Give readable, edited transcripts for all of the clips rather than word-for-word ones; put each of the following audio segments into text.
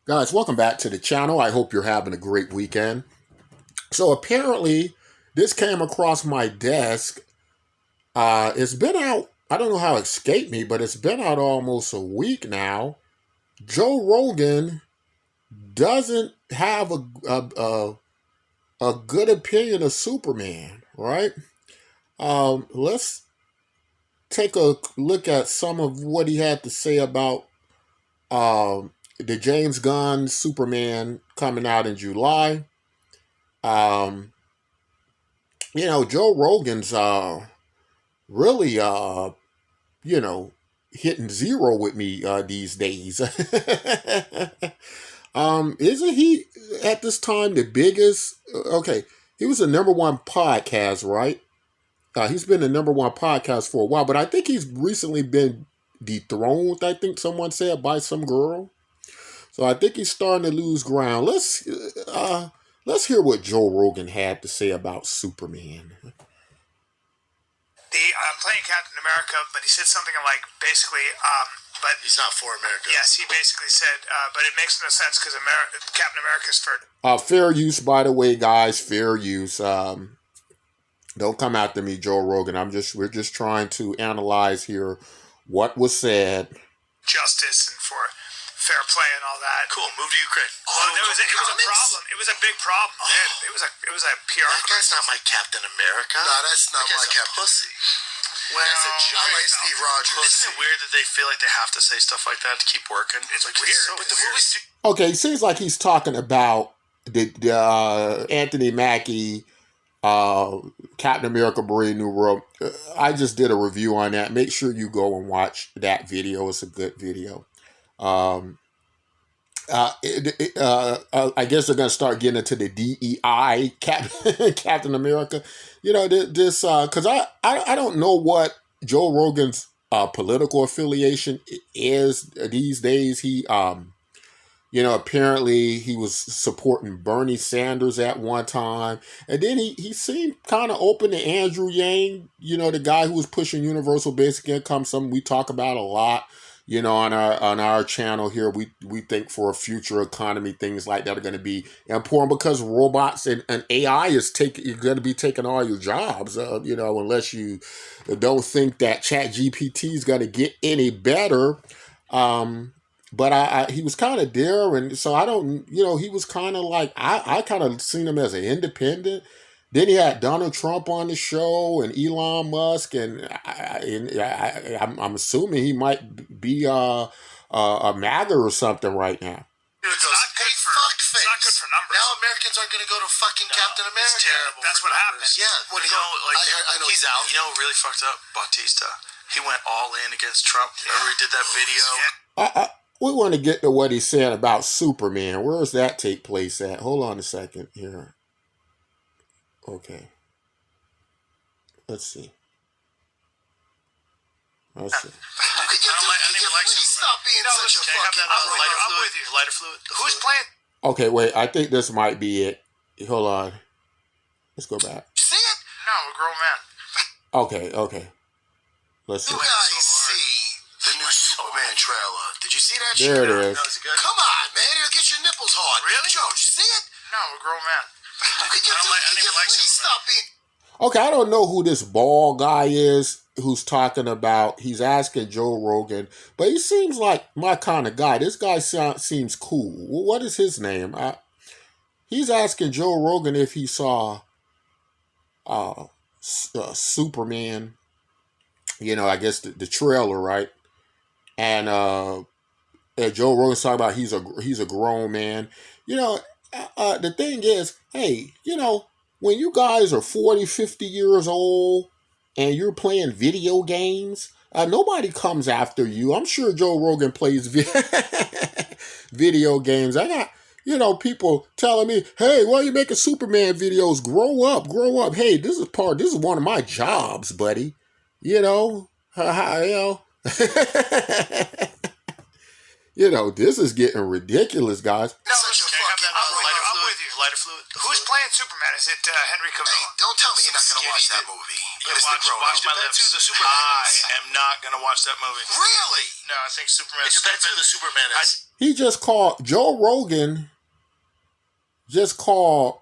Guys, welcome back to the channel. I hope you're having a great weekend. So apparently, this came across my desk. It's been out, I don't know how it escaped me, but it's been out almost a week now. Joe Rogan doesn't have a good opinion of Superman, right? Let's take a look at some of what he had to say about the James Gunn Superman coming out in July. Joe Rogan's really hitting zero with me these days. Isn't he at this time the biggest? Okay, he was the #1 podcast, right? He's been the #1 podcast for a while, but I think he's recently been dethroned, I think someone said, by some girl. So I think he's starting to lose ground. Let's hear what Joe Rogan had to say about Superman. I'm playing Captain America, but he said something like basically, but he's not for America. Yes, he basically said, but it makes no sense because Captain America's for. Fair use, by the way, guys. Fair use. Don't come after me, Joe Rogan. We're just trying to analyze here what was said. Justice and for fair play and all that. Cool. Move to Ukraine. Well, it was a problem. It was a big problem. It was a PR. That guy's not my Captain America. No, that's not my Captain. Pussy. Well, I like Steve Rogers. Isn't it weird that they feel like they have to say stuff like that to keep working? It's like, weird. But the movie's okay, it seems like he's talking about the Anthony Mackie, Captain America: Brave New World. I just did a review on that. Make sure you go and watch that video. It's a good video. I guess they're gonna start getting into the DEI Captain America. This because I don't know what Joe Rogan's political affiliation is these days. He apparently he was supporting Bernie Sanders at one time, and then he seemed kind of open to Andrew Yang, the guy who was pushing universal basic income, something we talk about a lot. On our channel here, we think for a future economy, things like that are going to be important because robots and AI is going to be taking all your jobs. Unless you don't think that ChatGPT is going to get any better. But he was kind of there, and so I don't. He was kind of like I kind of seen him as an independent. Then he had Donald Trump on the show and Elon Musk, and I'm assuming he might be a MAGA or something right now. It's not good for numbers. Now Americans aren't going to go to fucking Captain America. It's terrible. That's what happens. Yeah, I know he's out. Really fucked up. Bautista. He went all in against Trump. Remember he did that video? We want to get to what he said about Superman. Where does that take place at? Hold on a second here. Okay. Let's see. I don't even like Superman. Stop being such a fucking... I'm with you. Lighter fluid. Who's playing? Okay, wait. I think this might be it. Hold on. Let's go back. See it? No, a grown man. Okay. Let's see. You guys see the new Superman trailer. Did you see that shit? There it is. Come on, man. It'll get your nipples hard. Really? Joe, did you see it? No, a grown man. Could you please stop being... Okay, I don't know who this bald guy is who's talking about. He's asking Joe Rogan, but he seems like my kind of guy. This guy seems cool. Well, what is his name? He's asking Joe Rogan if he saw Superman. I guess the trailer, right? And Joe Rogan's talking about he's a grown man. The thing is, hey, when you guys are 40, 50 years old and you're playing video games, nobody comes after you. I'm sure Joe Rogan plays video games. I got, people telling me, hey, why are you making Superman videos? Grow up. Hey, this is one of my jobs, buddy. This is getting ridiculous, guys. No, I'm with you. Lighter fluid. Who's playing Superman? Is it Henry Cavill? Hey, don't tell me you're not going to watch that movie. Watch my lips. I am not going to watch that movie. Really? No, I think Superman. It depends who the Superman is. He just called Joe Rogan. Just called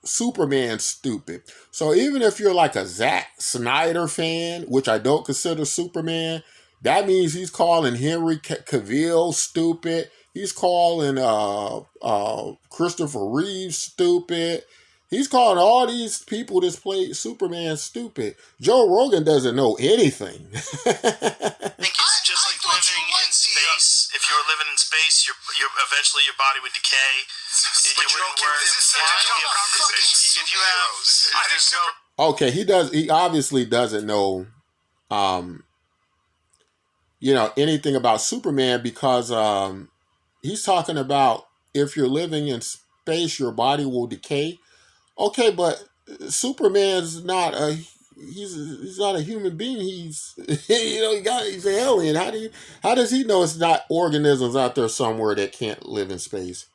Superman stupid. So even if you're like a Zack Snyder fan, which I don't consider Superman, that means he's calling Henry Cavill stupid. He's calling Christopher Reeves stupid. He's calling all these people that's played Superman stupid. Joe Rogan doesn't know anything. I think it's just like living in space. If you were living in space, you're eventually your body would decay. It wouldn't work. If you have, okay, he obviously doesn't know, anything about Superman because he's talking about if you're living in space, your body will decay. Okay, but Superman's not he's not a human being. He's he's an alien. How does he know it's not organisms out there somewhere that can't live in space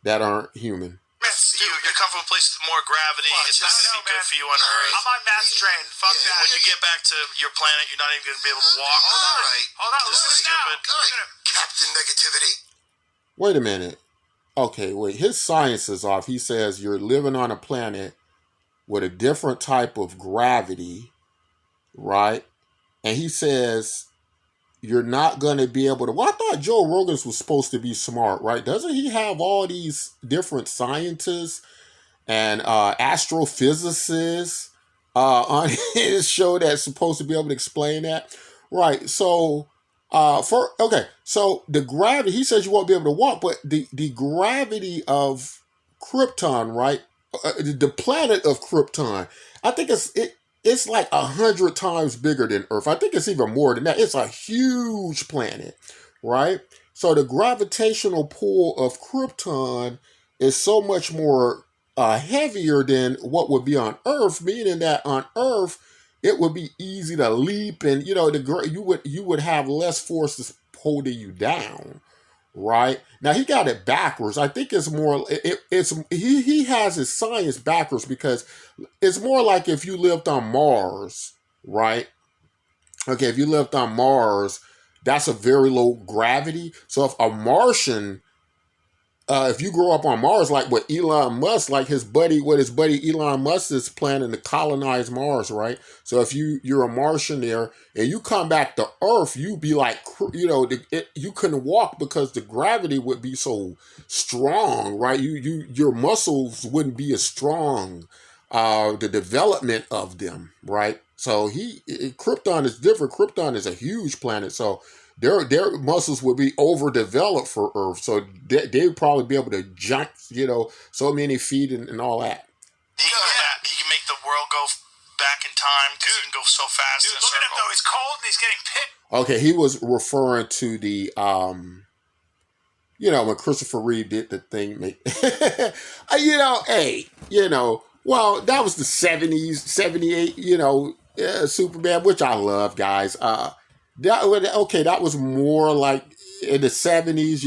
that aren't human? You come from a place with more gravity. It's not going to be good for you on Earth. I'm on mass train. Fuck that. When you get back to your planet, you're not even going to be able to walk. All right. Hold on. This is stupid. All right, Captain Negativity. Wait a minute. Okay, wait. His science is off. He says you're living on a planet with a different type of gravity, right? And he says you're not going to be able to... Well, I thought Joe Rogan was supposed to be smart, right? Doesn't he have all these different scientists and astrophysicists on his show that's supposed to be able to explain that? Right, so... so the gravity, he says you won't be able to walk, but the gravity of Krypton, right? The planet of Krypton, I think it's like 100 times bigger than Earth. I think it's even more than that. It's a huge planet, right? So the gravitational pull of Krypton is so much more heavier than what would be on Earth, meaning that on Earth, it would be easy to leap, and you would have less force holding you down, right? Now he got it backwards. I think it's more. He has his science backwards because it's more like if you lived on Mars, right? Okay, if you lived on Mars, that's a very low gravity. So if a Martian if you grow up on Mars, like what Elon Musk, like his buddy Elon Musk is planning to colonize Mars, right? So if you're a Martian there and you come back to Earth, you be like, you couldn't walk because the gravity would be so strong, right? Your muscles wouldn't be as strong, the development of them, right? So Krypton is different. Krypton is a huge planet, so their muscles would be overdeveloped for Earth, so they would probably be able to jump, so many feet and all that. He can make the world go back in time because he can go so fast in a look circle. at him though. He's cold and he's getting pit. Okay, he was referring to the, when Christopher Reeve did the thing. Well, that was the 70s, 78, Superman, which I love, guys. That was more like in the 70s,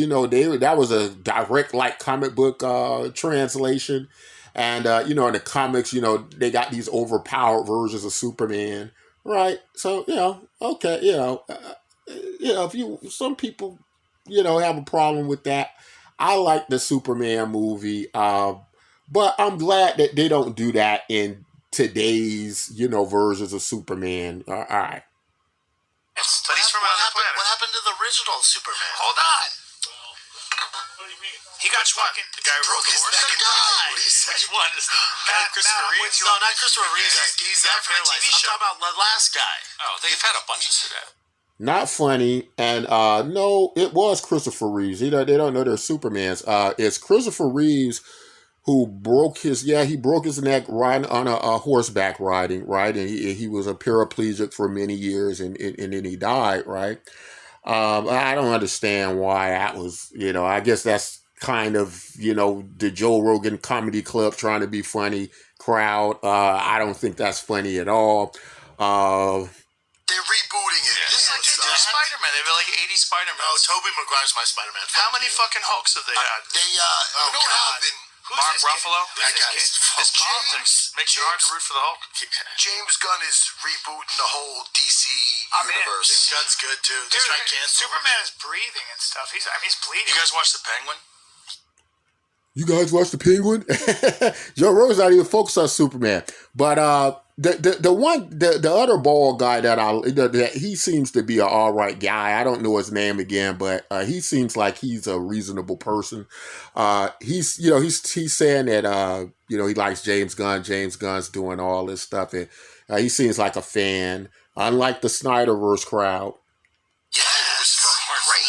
that was a direct like comic book translation. And, in the comics, they got these overpowered versions of Superman, right? So, some people, have a problem with that. I like the Superman movie, but I'm glad that they don't do that in today's, versions of Superman. All right. But he's from another planet. What happened to the original Superman? Hold on. What do you mean? He got fucking... The guy who broke his neck and died. Which one? Christopher Reeves? No, not Christopher Reeves. He's paralyzed. I'm talking about the last guy. Oh, they've had a bunch of that. Not funny, and no, it was Christopher Reeves. They don't know they're Supermans. It's Christopher Reeves who broke his neck riding on a horseback riding, right? And he was a paraplegic for many years, and then he died, right? I don't understand why that was, I guess that's kind of, the Joe Rogan Comedy Club trying to be funny crowd. I don't think that's funny at all. They're rebooting it. Just like they do Spider-Man. They've been like 80 Spider-Man. Oh, Tobey Maguire's my Spider-Man. How many fucking Hulks have they had? You know what happened? Mark Ruffalo. That guy's His politics makes you hard to root for the Hulk. James Gunn is rebooting the whole DC universe. James Gunn's good too. Dude, Superman is breathing and stuff. He's bleeding. You guys watch The Penguin? You guys watch the Penguin? Joe Rogan's not even focused on Superman, but the other bald guy that he seems to be an all right guy. I don't know his name again, but he seems like he's a reasonable person. He's saying that he likes James Gunn. James Gunn's doing all this stuff, and he seems like a fan, unlike the Snyderverse crowd. Yes,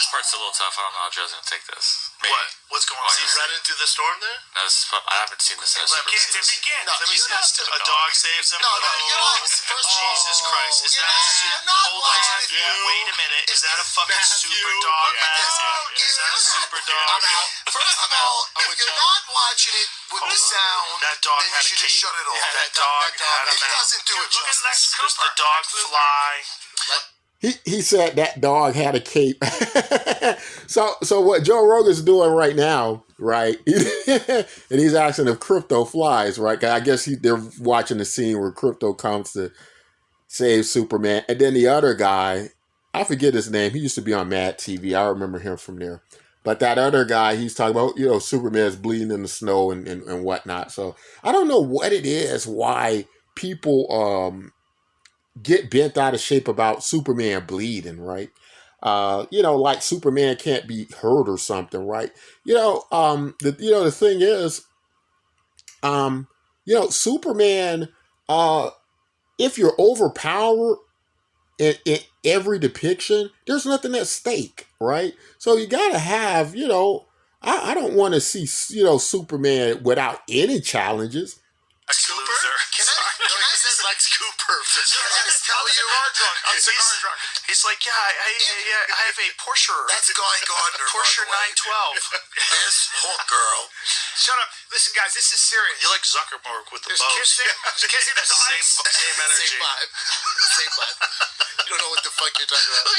This part's a little tough. I don't know how Joe's gonna take this. Maybe. What's going on? Is he running through the storm there? No, I haven't seen this. It begins. Let me see. A dog saves him. No, you're not. First Jesus Christ! Is that a super? Hold on. Wait a minute. Is that a fucking super dog? Is that a super dog? First of all, if you're not watching it with the sound, that dog then you had a should just cape. shut it off. That dog had a It mouth. doesn't do it Look at Lex justice. Does Cooper. the dog fly? He said that dog had a cape. So what Joe Rogan's doing right now, right? And he's asking if Crypto flies, right? 'Cause I guess they're watching the scene where Crypto comes to save Superman, and then the other guy, I forget his name. He used to be on Mad TV. I remember him from there. But that other guy, he's talking about, Superman's bleeding in the snow and whatnot. So I don't know what it is, why people get bent out of shape about Superman bleeding, right? Like Superman can't be hurt or something, right? The thing is, Superman, if you're overpowered in every depiction, there's nothing at stake, right? So you gotta have, I don't want to see, Superman without any challenges. Lex Cooper? Luthor. Can I say Lex Cooper? Can I just tell you? I'm cigar drunk. He's like, I have a Porsche. That's Guy Gardner. Porsche by the way. 912. This Hulk girl. Shut up. Listen, guys, this is serious. You like Zuckerberg with the There's bows. kissing. There's kissing. There's ice. Same energy. Same vibe. Same vibe. You don't know what the fuck you're talking about.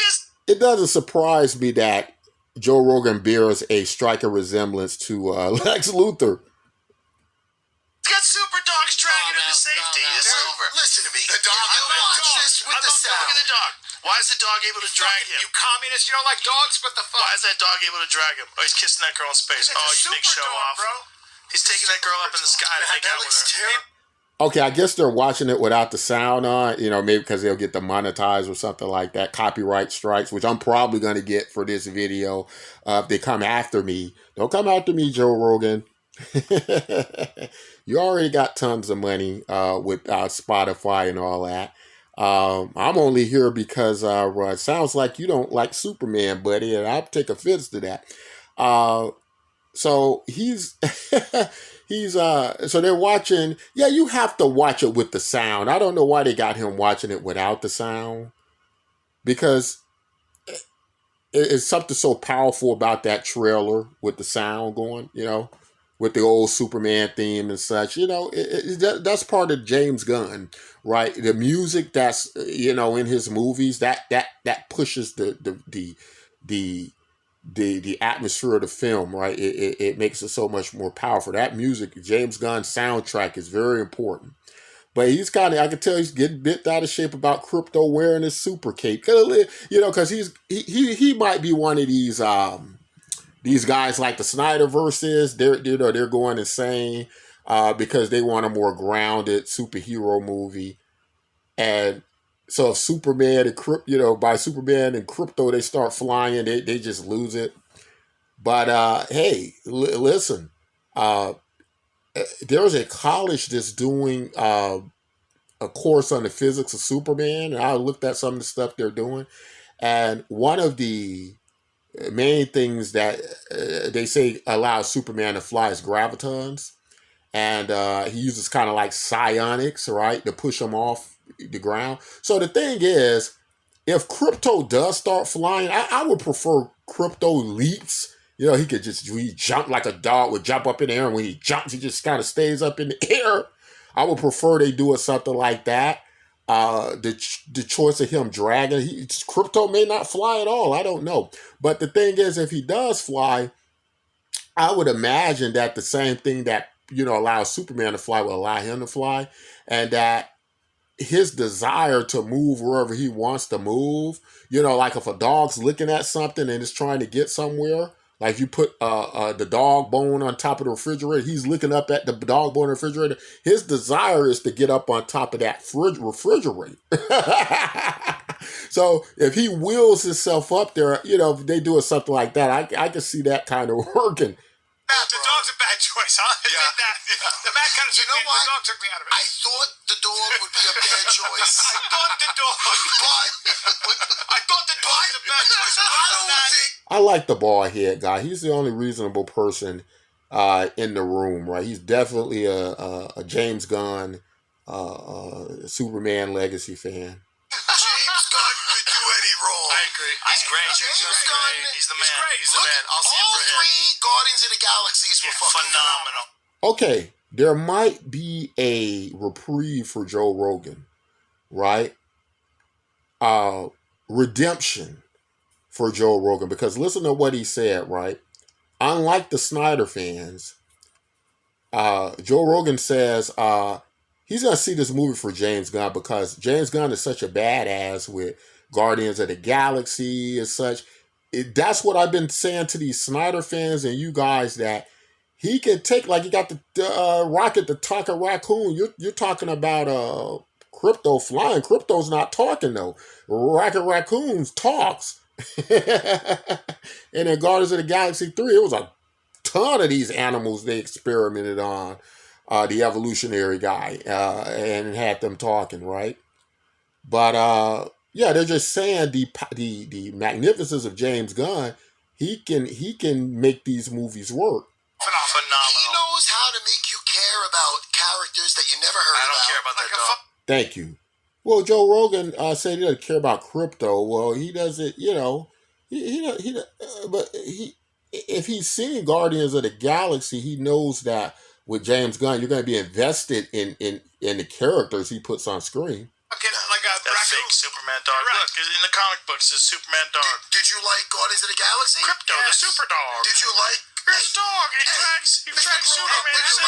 It doesn't surprise me that Joe Rogan bears a striking resemblance to Lex Luthor. He's got super dogs dragging him to safety. It's over. Listen to me. The dog. I watch this with the sound. Look at the dog. Why is the dog able to drag him? You communist. You don't like dogs? What the fuck? Why is that dog able to drag him? Oh, he's kissing that girl in space. It's Oh, a you big super show dog, off. bro. He's taking that girl up in the sky to hang That out with looks her. terrible. Okay, I guess they're watching it without the sound on, maybe because they'll get demonetized or something like that. Copyright strikes, which I'm probably going to get for this video. If they come after me. Don't come after me, Joe Rogan. You already got tons of money with Spotify and all that. I'm only here because it sounds like you don't like Superman, buddy, and I'll take offense to that. So he's so they're watching. Yeah, you have to watch it with the sound. I don't know why they got him watching it without the sound, because it's something so powerful about that trailer with the sound going, with the old Superman theme and such. That's part of James Gunn, right? The music that's in his movies that pushes the atmosphere of the film, right? It makes it so much more powerful. That music, James Gunn's soundtrack, is very important. But I can tell he's getting bit out of shape about Crypto wearing his super cape. Because he might be one of these guys like the Snyderverse is. They're going insane because they want a more grounded superhero movie. And so if Superman and by Superman and Crypto they start flying, they just lose it. But hey, listen, there's a college that's doing a course on the physics of Superman, and I looked at some of the stuff they're doing, and one of the main things that they say allows Superman to fly is gravitons, and he uses kind of like psionics, right, to push him off the ground. So the thing is, if Crypto does start flying, I would prefer Crypto leaps. He jump like a dog would jump up in the air, and when he jumps, he just kind of stays up in the air. I would prefer they do something like that. The choice of him dragging, Crypto may not fly at all. I don't know. But the thing is, if he does fly, I would imagine that the same thing that allow Superman to fly will allow him to fly, and that his desire to move wherever he wants to move, like if a dog's looking at something and is trying to get somewhere, like you put the dog bone on top of the refrigerator, he's looking up at the dog bone in the refrigerator. His desire is to get up on top of that refrigerator. So if he wheels himself up there, if they do something like that, I can see that kind of working. The dog's a bad choice, huh? Yeah. The man kind of took me. The dog took me out of it. I thought the dog would be a bad choice. I thought the dog was a bad choice. I don't think. I like the bald head guy. He's the only reasonable person in the room, right? He's definitely a James Gunn Superman legacy fan. James Gunn could do any role. I agree. He's great. James Gunn. He's the man. great. He's the man. I'll see it All for him. three Guardians of the Galaxies were fucking Phenomenal. Okay, there might be a reprieve for Joe Rogan, right? Redemption for Joe Rogan, because listen to what he said, right? Unlike the Snyder fans, Joe Rogan says he's going to see this movie for James Gunn because James Gunn is such a badass with Guardians of the Galaxy and such. That's what I've been saying to these Snyder fans and you guys, that he can take, like, you got the rocket, the talking raccoon. You're talking about Crypto flying. Crypto's not talking, though. Rocket Raccoon talks. And in Guardians of the Galaxy 3, it was a ton of these animals they experimented on, the evolutionary guy, and had them talking, right? But yeah, they're just saying the magnificence of James Gunn. He can make these movies work. Phenomenal. He knows how to make you care about characters that you never heard I about. don't care about that dog. Thank you. Well, Joe Rogan said he doesn't care about crypto. Well, he doesn't, but if he's seen Guardians of the Galaxy, he knows that with James Gunn, you're going to be invested in the characters he puts on screen. Like a That raccoon. fake Superman dog. Right. Look, in the comic books, it's Superman dog. Did you like Guardians of the Galaxy? Crypto, the super dog. Did you like? His dog, and he drags Superman. Did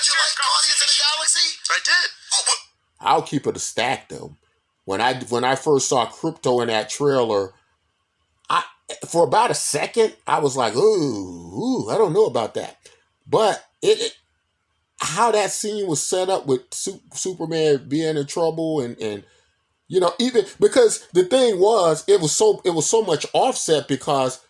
you like Guardians of the Galaxy? I did. Oh, what? I'll keep it a stack though. When I first saw Crypto in that trailer, for about a second I was like, ooh, I don't know about that. But how that scene was set up with Superman being in trouble and even because the thing was it was so much offset because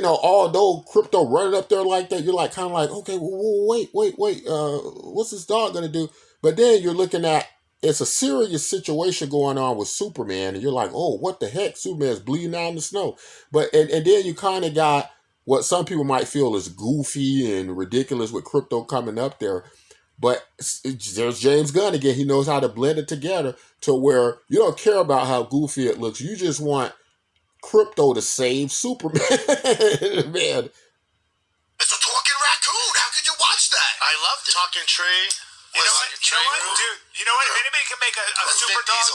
although Crypto running up there like that, you're like kind of like, okay, wait, what's this dog gonna do? But then you're looking at, it's a serious situation going on with Superman, and you're like, oh, what the heck? Superman's bleeding out in the snow. But and then you kind of got what some people might feel is goofy and ridiculous with Crypto coming up there. But there's James Gunn again. He knows how to blend it together to where you don't care about how goofy it looks. You just want Crypto to save Superman. Man. It's a talking raccoon. How could you watch that? I love the talking tree. You know what, dude? You know what? If anybody can make a super dog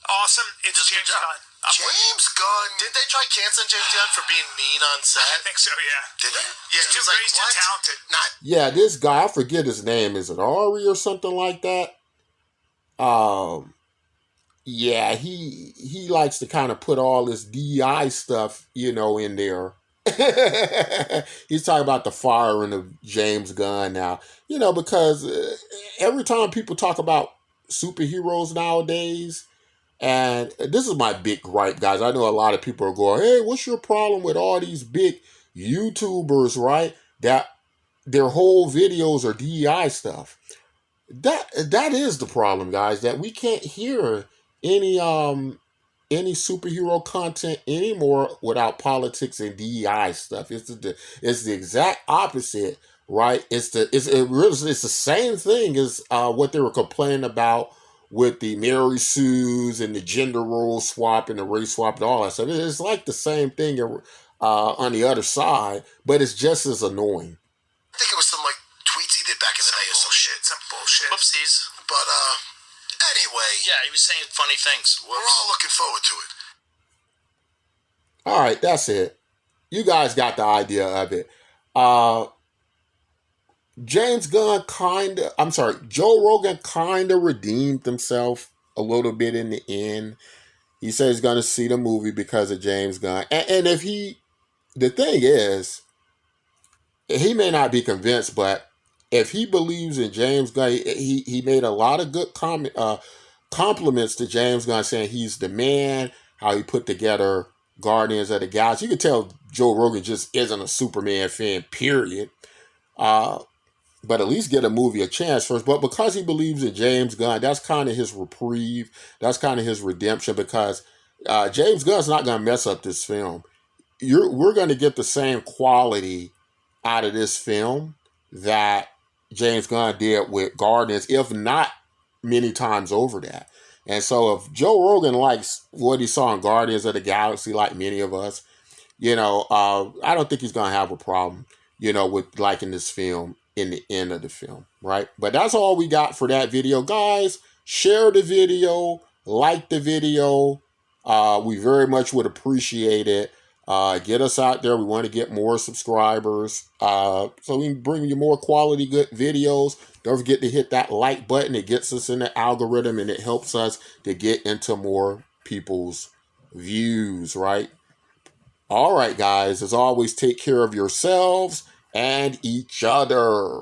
awesome, it's James Gunn. James Gunn. Did they try canceling James Gunn for being mean on set? I think so, yeah. Did they? Yeah, He's he too was like, great, he's too what? talented. Not. Yeah, this guy, I forget his name. Is it Ari or something like that? Yeah, he likes to kind of put all this DEI stuff, in there. He's talking about the firing of James Gunn now, because every time people talk about superheroes nowadays, and this is my big gripe, guys. I know a lot of people are going, hey, what's your problem with all these big YouTubers, right? That their whole videos are DEI stuff. That is the problem, guys, that we can't hear any superhero content anymore without politics and DEI stuff. It's the exact opposite, right? It's the same thing as what they were complaining about with the Mary Sues and the gender role swap and the race swap and all that stuff. It's like the same thing on the other side, but it's just as annoying. I think it was some tweets he did back in the day or some shit. Some bullshit. Whoopsies. But anyway. Yeah, he was saying funny things. We're all looking forward to it. All right, that's it. You guys got the idea of it. Joe Rogan kind of redeemed himself a little bit in the end. He said he's going to see the movie because of James Gunn. And if the thing is, he may not be convinced, but if he believes in James Gunn, he made a lot of good compliments to James Gunn, saying he's the man, how he put together Guardians of the Galaxy. You can tell Joe Rogan just isn't a Superman fan, period. But at least get a movie a chance first. But because he believes in James Gunn, that's kind of his reprieve. That's kind of his redemption, because James Gunn's not going to mess up this film. We're going to get the same quality out of this film that James Gunn did with Guardians, if not many times over that. And so if Joe Rogan likes what he saw in Guardians of the Galaxy, like many of us, I don't think he's going to have a problem, with liking this film in the end of the film, right? But that's all we got for that video. Guys, share the video, like the video. We very much would appreciate it. Get us out there. We want to get more subscribers so we can bring you more quality, good videos. Don't forget to hit that like button. It gets us in the algorithm and it helps us to get into more people's views, right? All right, guys. As always, take care of yourselves and each other.